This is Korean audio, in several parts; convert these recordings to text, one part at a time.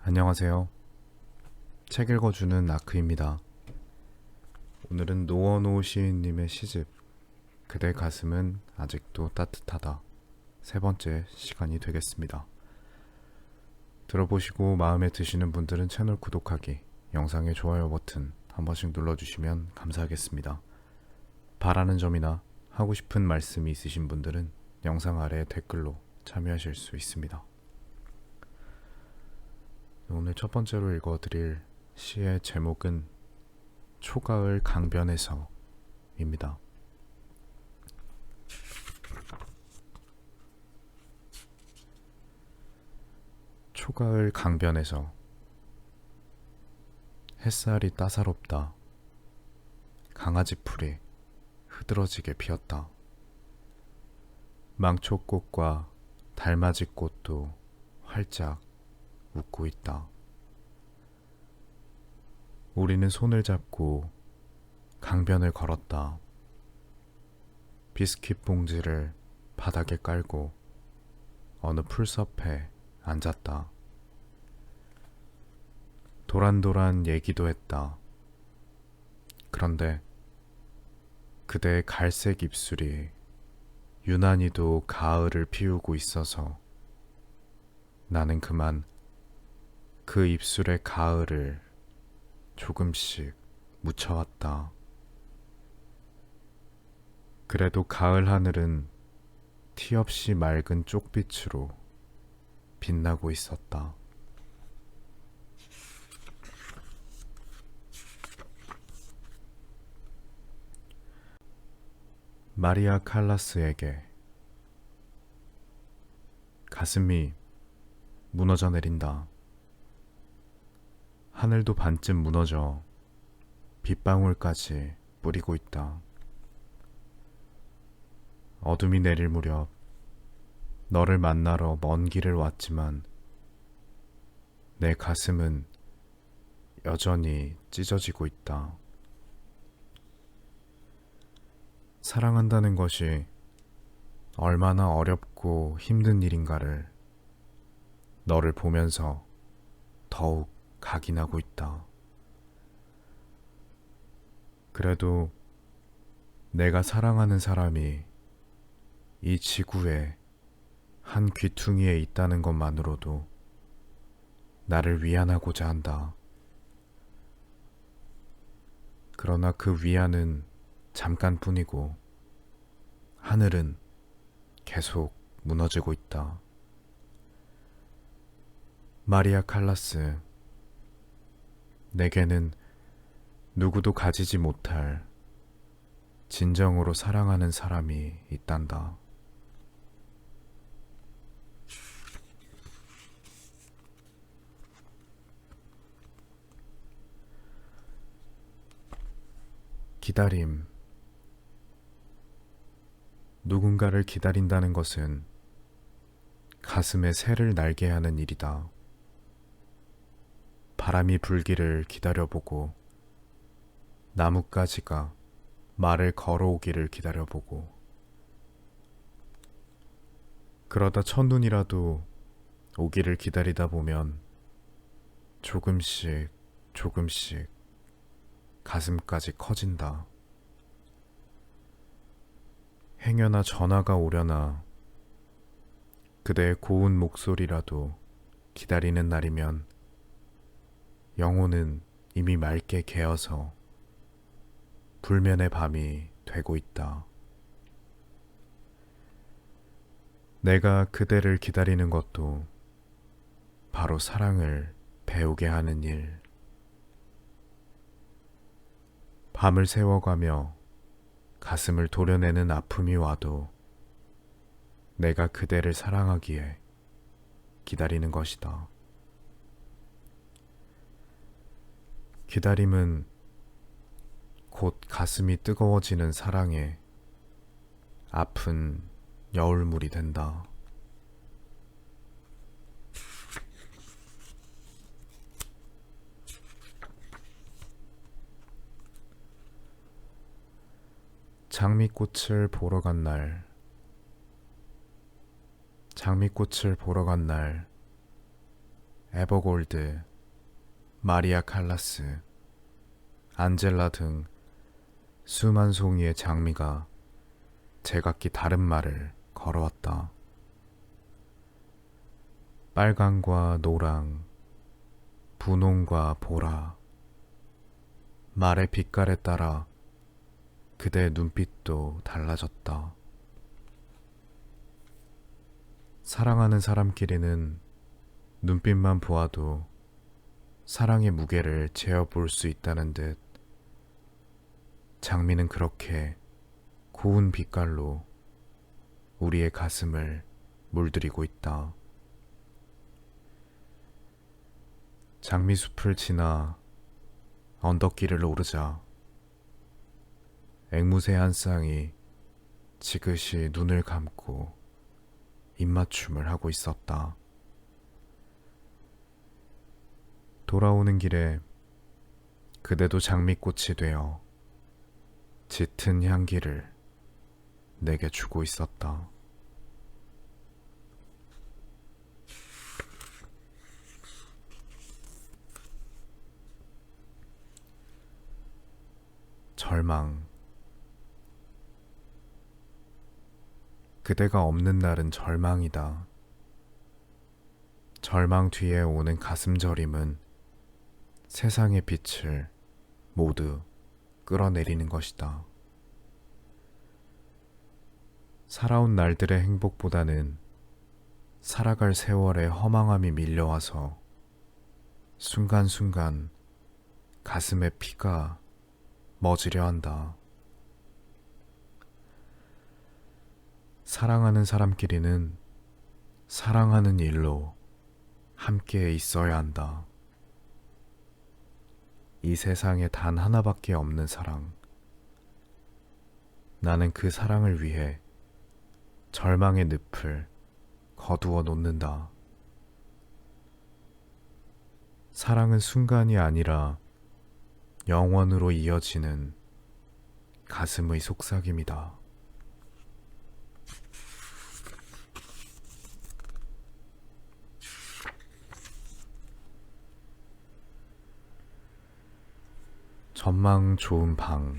안녕하세요. 책 읽어주는 아크입니다. 오늘은 노원호 시인님의 시집 그대 가슴은 아직도 따뜻하다 세 번째 시간이 되겠습니다. 들어보시고 마음에 드시는 분들은 채널 구독하기, 영상의 좋아요 버튼 한 번씩 눌러주시면 감사하겠습니다. 바라는 점이나 하고 싶은 말씀이 있으신 분들은 영상 아래 댓글로 참여하실 수 있습니다. 오늘 첫 번째로 읽어드릴 시의 제목은 초가을 강변에서입니다. 초가을 강변에서 햇살이 따사롭다. 강아지 풀이 흐드러지게 피었다. 망초꽃과 달맞이 꽃도 활짝 웃고 있다. 우리는 손을 잡고 강변을 걸었다. 비스킷 봉지를 바닥에 깔고 어느 풀숲에 앉았다. 도란도란 얘기도 했다. 그런데 그대의 갈색 입술이 유난히도 가을을 피우고 있어서 나는 그만 그 입술의 가을을 조금씩 묻혀왔다. 그래도 가을 하늘은 티 없이 맑은 쪽빛으로 빛나고 있었다. 마리아 칼라스에게 가슴이 무너져 내린다. 하늘도 반쯤 무너져 빗방울까지 뿌리고 있다. 어둠이 내릴 무렵 너를 만나러 먼 길을 왔지만 내 가슴은 여전히 찢어지고 있다. 사랑한다는 것이 얼마나 어렵고 힘든 일인가를 너를 보면서 더욱 각인하고 있다. 그래도 내가 사랑하는 사람이 이 지구에 한 귀퉁이에 있다는 것만으로도 나를 위안하고자 한다. 그러나 그 위안은 잠깐뿐이고 하늘은 계속 무너지고 있다. 마리아 칼라스, 내게는 누구도 가지지 못할 진정으로 사랑하는 사람이 있단다. 기다림. 누군가를 기다린다는 것은 가슴에 새를 날게 하는 일이다. 바람이 불기를 기다려보고 나뭇가지가 말을 걸어오기를 기다려보고 그러다 첫눈이라도 오기를 기다리다 보면 조금씩 가슴까지 커진다. 행여나 전화가 오려나 그대의 고운 목소리라도 기다리는 날이면 영혼은 이미 맑게 개어서 불면의 밤이 되고 있다. 내가 그대를 기다리는 것도 바로 사랑을 배우게 하는 일. 밤을 새워가며 가슴을 도려내는 아픔이 와도 내가 그대를 사랑하기에 기다리는 것이다. 기다림은 곧 가슴이 뜨거워지는 사랑에 아픈 여울물이 된다. 장미꽃을 보러 간 날, 장미꽃을 보러 간 날, 에버골드, 마리아 칼라스, 안젤라 등 수만 송이의 장미가 제각기 다른 말을 걸어왔다. 빨강과 노랑, 분홍과 보라, 말의 빛깔에 따라 그대의 눈빛도 달라졌다. 사랑하는 사람끼리는 눈빛만 보아도 사랑의 무게를 재어볼 수 있다는 듯 장미는 그렇게 고운 빛깔로 우리의 가슴을 물들이고 있다. 장미숲을 지나 언덕길을 오르자 앵무새 한 쌍이 지그시 눈을 감고 입맞춤을 하고 있었다. 돌아오는 길에 그대도 장미꽃이 되어 짙은 향기를 내게 주고 있었다. 절망. 그대가 없는 날은 절망이다. 절망 뒤에 오는 가슴 저림은 세상의 빛을 모두 끌어내리는 것이다. 살아온 날들의 행복보다는 살아갈 세월의 허망함이 밀려와서 순간순간 가슴에 피가 멎으려 한다. 사랑하는 사람끼리는 사랑하는 일로 함께 있어야 한다. 이 세상에 단 하나밖에 없는 사랑. 나는 그 사랑을 위해 절망의 늪을 거두어 놓는다. 사랑은 순간이 아니라 영원으로 이어지는 가슴의 속삭임이다. 전망 좋은 방.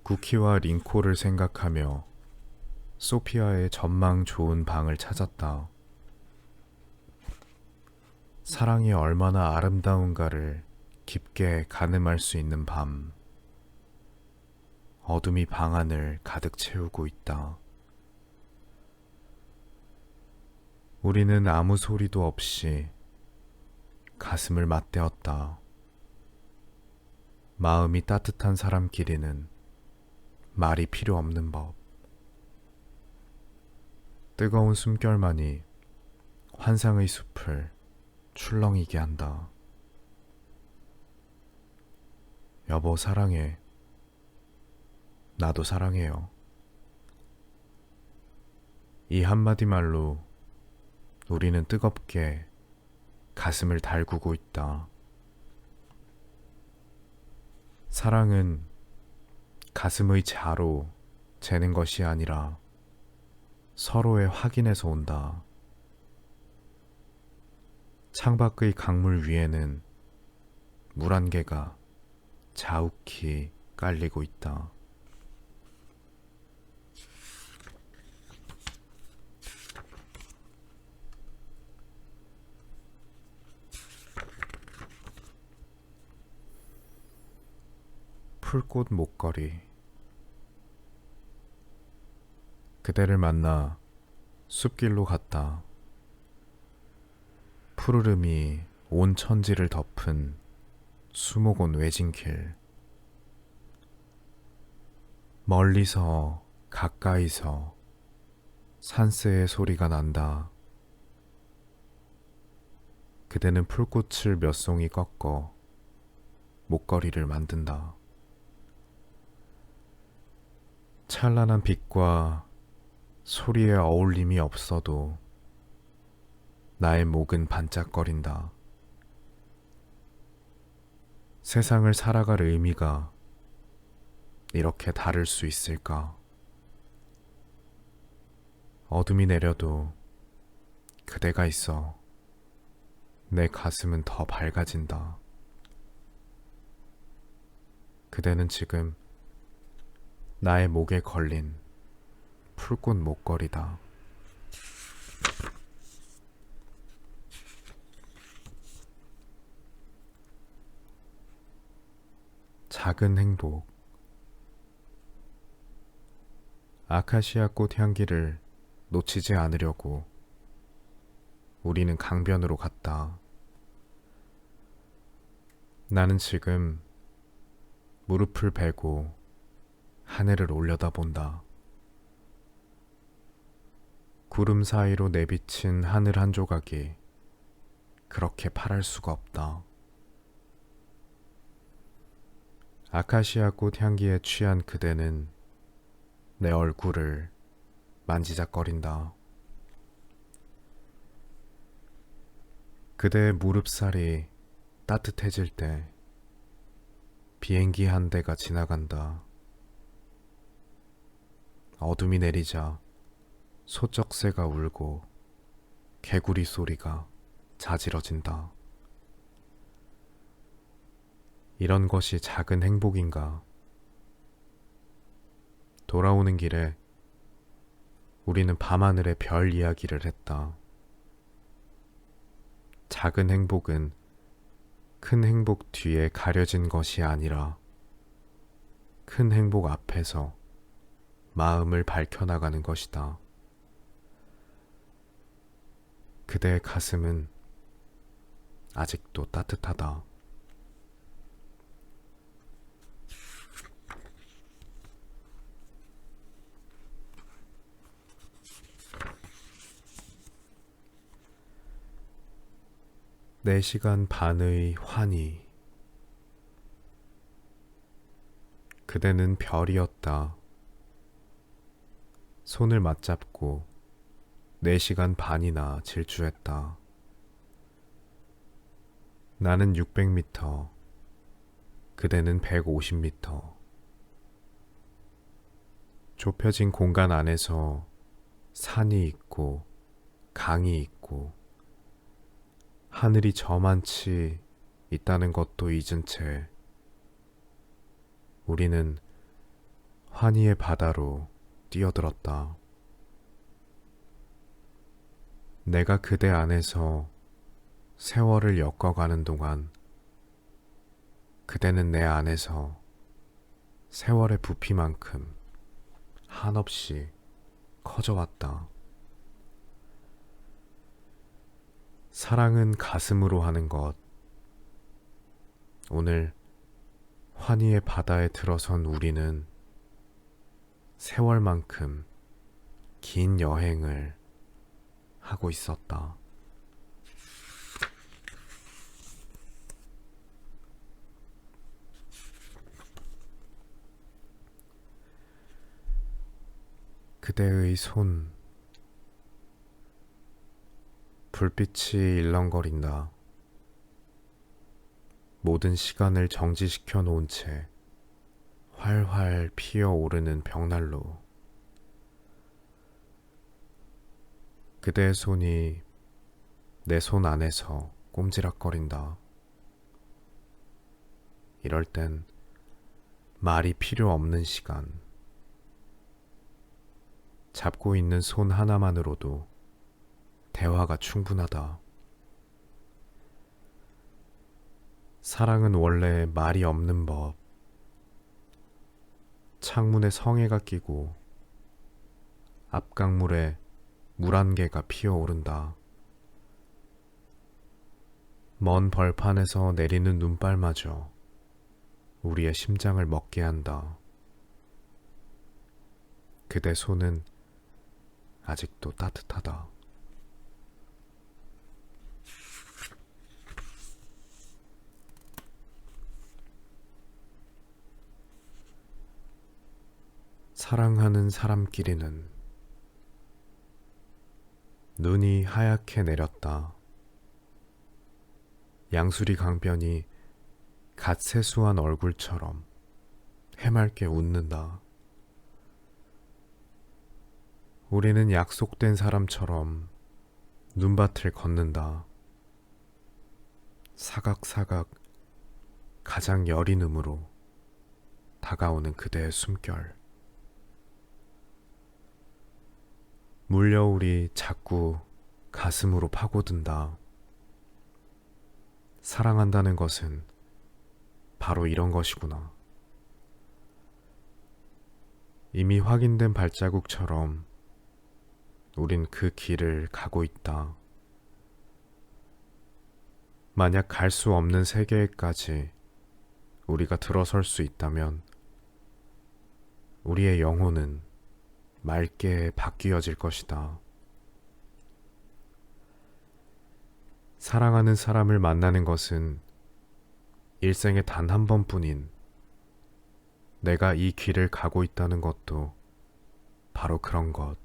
구키와 링코를 생각하며 소피아의 전망 좋은 방을 찾았다. 사랑이 얼마나 아름다운가를 깊게 가늠할 수 있는 밤. 어둠이 방 안을 가득 채우고 있다. 우리는 아무 소리도 없이 가슴을 맞대었다. 마음이 따뜻한 사람끼리는 말이 필요 없는 법. 뜨거운 숨결만이 환상의 숲을 출렁이게 한다. 여보 사랑해. 나도 사랑해요. 이 한마디 말로 우리는 뜨겁게 가슴을 달구고 있다. 사랑은 가슴의 자로 재는 것이 아니라 서로의 확인에서 온다. 창밖의 강물 위에는 물 한 개가 자욱히 깔리고 있다. 풀꽃 목걸이. 그대를 만나 숲길로 갔다. 푸르름이 온 천지를 덮은 수목원 외진길. 멀리서 가까이서 산새의 소리가 난다. 그대는 풀꽃을 몇 송이 꺾어 목걸이를 만든다. 찬란한 빛과 소리의 어울림이 없어도 나의 목은 반짝거린다. 세상을 살아갈 의미가 이렇게 다를 수 있을까? 어둠이 내려도 그대가 있어 내 가슴은 더 밝아진다. 그대는 지금 나의 목에 걸린 붉은 목걸이다. 작은 행복. 아카시아 꽃 향기를 놓치지 않으려고 우리는 강변으로 갔다. 나는 지금 무릎을 베고 하늘을 올려다본다. 구름 사이로 내비친 하늘 한 조각이 그렇게 파랄 수가 없다. 아카시아 꽃 향기에 취한 그대는 내 얼굴을 만지작거린다. 그대의 무릎살이 따뜻해질 때 비행기 한 대가 지나간다. 어둠이 내리자 소쩍새가 울고 개구리 소리가 자지러진다. 이런 것이 작은 행복인가? 돌아오는 길에 우리는 밤하늘의 별 이야기를 했다. 작은 행복은 큰 행복 뒤에 가려진 것이 아니라 큰 행복 앞에서 마음을 밝혀나가는 것이다. 그대의 가슴은 아직도 따뜻하다. 네 시간 반의 환희. 그대는 별이었다. 손을 맞잡고 4시간 반이나 질주했다. 나는 600m, 그대는 150m. 좁혀진 공간 안에서 산이 있고 강이 있고 하늘이 저만치 있다는 것도 잊은 채 우리는 환희의 바다로 뛰어들었다. 내가 그대 안에서 세월을 엮어가는 동안 그대는 내 안에서 세월의 부피만큼 한없이 커져왔다. 사랑은 가슴으로 하는 것. 오늘 환희의 바다에 들어선 우리는 세월만큼 긴 여행을 하고 있었다. 그대의 손, 불빛이 일렁거린다. 모든 시간을 정지시켜 놓은 채 활활 피어오르는 벽난로. 그대의 손이 내 손 안에서 꼼지락거린다. 이럴 땐 말이 필요 없는 시간. 잡고 있는 손 하나만으로도 대화가 충분하다. 사랑은 원래 말이 없는 법. 창문에 성에가 끼고 앞강물에 물 한 개가 피어오른다. 먼 벌판에서 내리는 눈발마저 우리의 심장을 먹게 한다. 그대 손은 아직도 따뜻하다. 사랑하는 사람끼리는 눈이 하얗게 내렸다. 양수리 강변이 갓 세수한 얼굴처럼 해맑게 웃는다. 우리는 약속된 사람처럼 눈밭을 걷는다. 사각사각 가장 여린 음으로 다가오는 그대의 숨결. 물여울이 자꾸 가슴으로 파고든다. 사랑한다는 것은 바로 이런 것이구나. 이미 확인된 발자국처럼 우린 그 길을 가고 있다. 만약 갈 수 없는 세계에까지 우리가 들어설 수 있다면 우리의 영혼은 맑게 바뀌어질 것이다. 사랑하는 사람을 만나는 것은 일생에 단 한 번뿐인 내가 이 길을 가고 있다는 것도 바로 그런 것.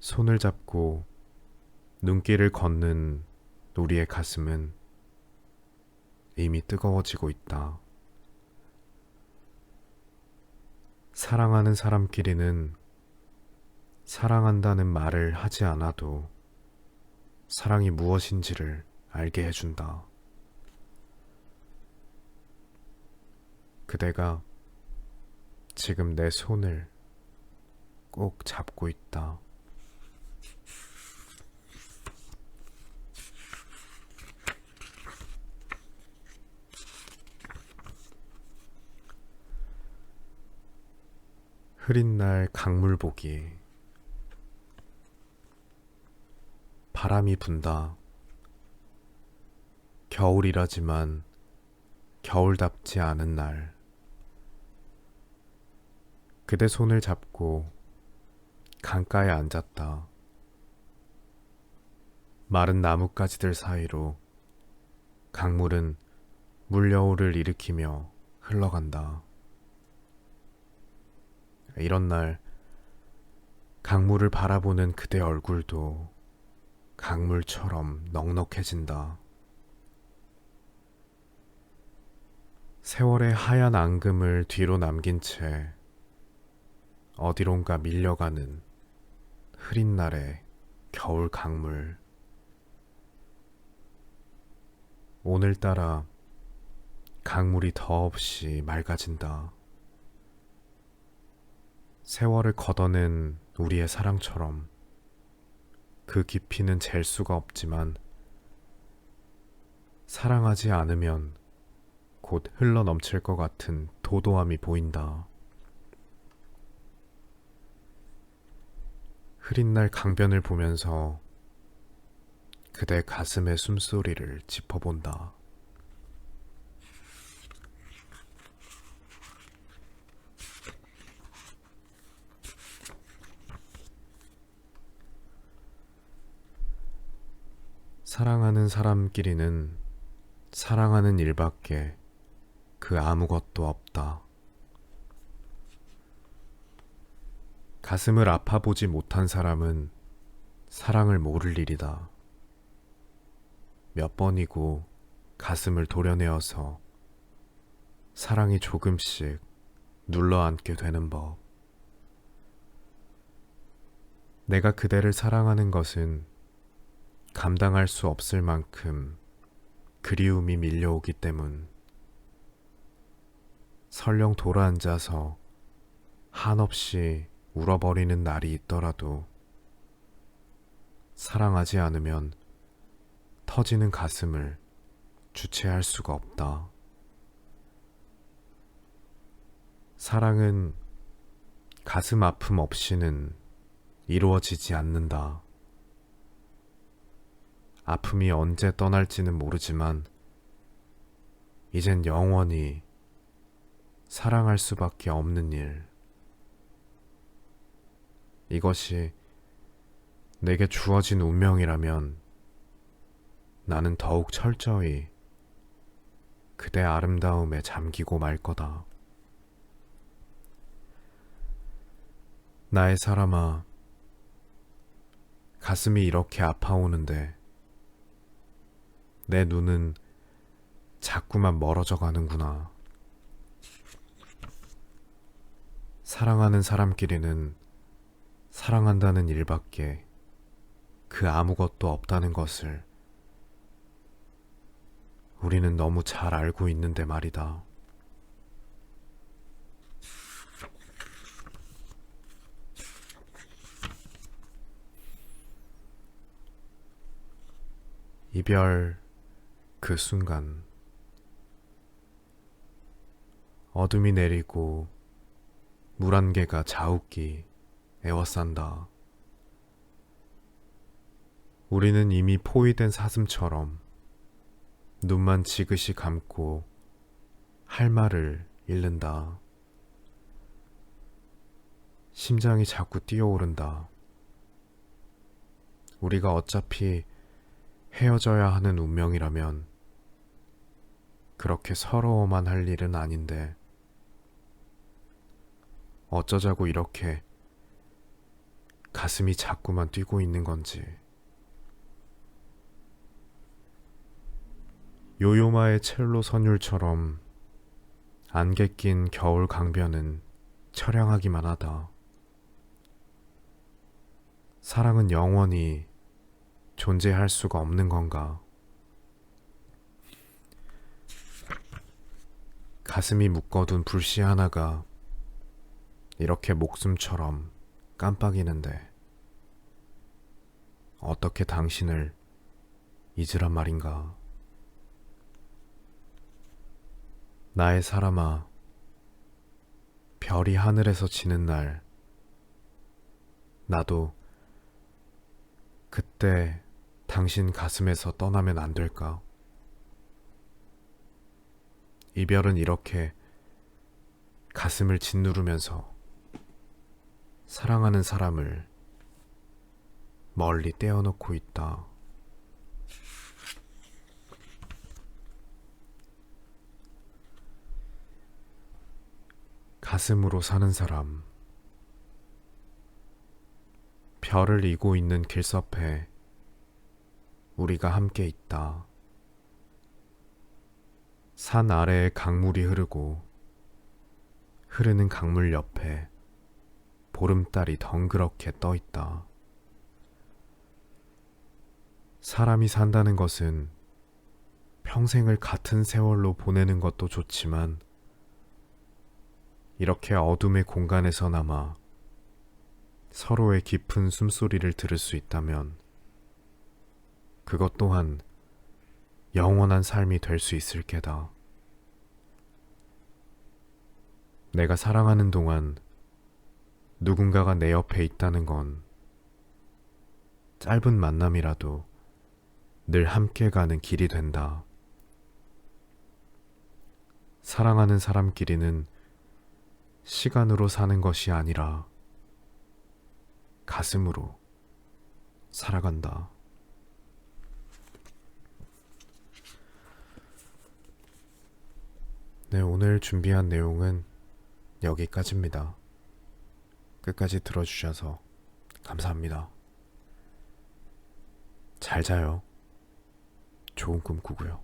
손을 잡고 눈길을 걷는 우리의 가슴은 이미 뜨거워지고 있다. 사랑하는 사람끼리는 사랑한다는 말을 하지 않아도 사랑이 무엇인지를 알게 해준다. 그대가 지금 내 손을 꼭 잡고 있다. 흐린 날 강물 보기. 바람이 분다. 겨울이라지만 겨울답지 않은 날. 그대 손을 잡고 강가에 앉았다. 마른 나뭇가지들 사이로 강물은 물여울을 일으키며 흘러간다. 이런 날 강물을 바라보는 그대 얼굴도 강물처럼 넉넉해진다. 세월의 하얀 앙금을 뒤로 남긴 채 어디론가 밀려가는 흐린 날의 겨울 강물. 오늘따라 강물이 더없이 맑아진다. 세월을 걷어낸 우리의 사랑처럼 그 깊이는 잴 수가 없지만 사랑하지 않으면 곧 흘러넘칠 것 같은 도도함이 보인다. 흐린 날 강변을 보면서 그대 가슴의 숨소리를 짚어본다. 사랑하는 사람끼리는 사랑하는 일밖에 그 아무것도 없다. 가슴을 아파보지 못한 사람은 사랑을 모를 일이다. 몇 번이고 가슴을 도려내어서 사랑이 조금씩 눌러앉게 되는 법. 내가 그대를 사랑하는 것은 감당할 수 없을 만큼 그리움이 밀려오기 때문. 설령 돌아앉아서 한없이 울어버리는 날이 있더라도 사랑하지 않으면 터지는 가슴을 주체할 수가 없다. 사랑은 가슴 아픔 없이는 이루어지지 않는다. 아픔이 언제 떠날지는 모르지만 이젠 영원히 사랑할 수밖에 없는 일. 이것이 내게 주어진 운명이라면 나는 더욱 철저히 그대 아름다움에 잠기고 말 거다. 나의 사람아, 가슴이 이렇게 아파오는데 내 눈은 자꾸만 멀어져 가는구나. 사랑하는 사람끼리는 사랑한다는 일밖에 그 아무것도 없다는 것을 우리는 너무 잘 알고 있는데 말이다. 이별 그 순간 어둠이 내리고 물 한 개가 자욱기 에워싼다. 우리는 이미 포위된 사슴처럼 눈만 지그시 감고 할 말을 잃는다. 심장이 자꾸 뛰어오른다. 우리가 어차피 헤어져야 하는 운명이라면 그렇게 서러워만 할 일은 아닌데 어쩌자고 이렇게 가슴이 자꾸만 뛰고 있는 건지. 요요마의 첼로 선율처럼 안개 낀 겨울 강변은 처량하기만 하다. 사랑은 영원히 존재할 수가 없는 건가? 가슴이 묶어둔 불씨 하나가 이렇게 목숨처럼 깜빡이는데 어떻게 당신을 잊으란 말인가? 나의 사람아, 별이 하늘에서 지는 날 나도 그때 당신 가슴에서 떠나면 안 될까? 이별은 이렇게 가슴을 짓누르면서 사랑하는 사람을 멀리 떼어놓고 있다. 가슴으로 사는 사람, 별을 이고 있는 길섭에 우리가 함께 있다. 산 아래에 강물이 흐르고 흐르는 강물 옆에 보름달이 덩그렇게 떠 있다. 사람이 산다는 것은 평생을 같은 세월로 보내는 것도 좋지만 이렇게 어둠의 공간에서나마 서로의 깊은 숨소리를 들을 수 있다면 그것 또한 영원한 삶이 될 수 있을 게다. 내가 사랑하는 동안 누군가가 내 옆에 있다는 건 짧은 만남이라도 늘 함께 가는 길이 된다. 사랑하는 사람끼리는 시간으로 사는 것이 아니라 가슴으로 살아간다. 네, 오늘 준비한 내용은 여기까지입니다. 끝까지 들어주셔서 감사합니다. 잘 자요. 좋은 꿈 꾸고요.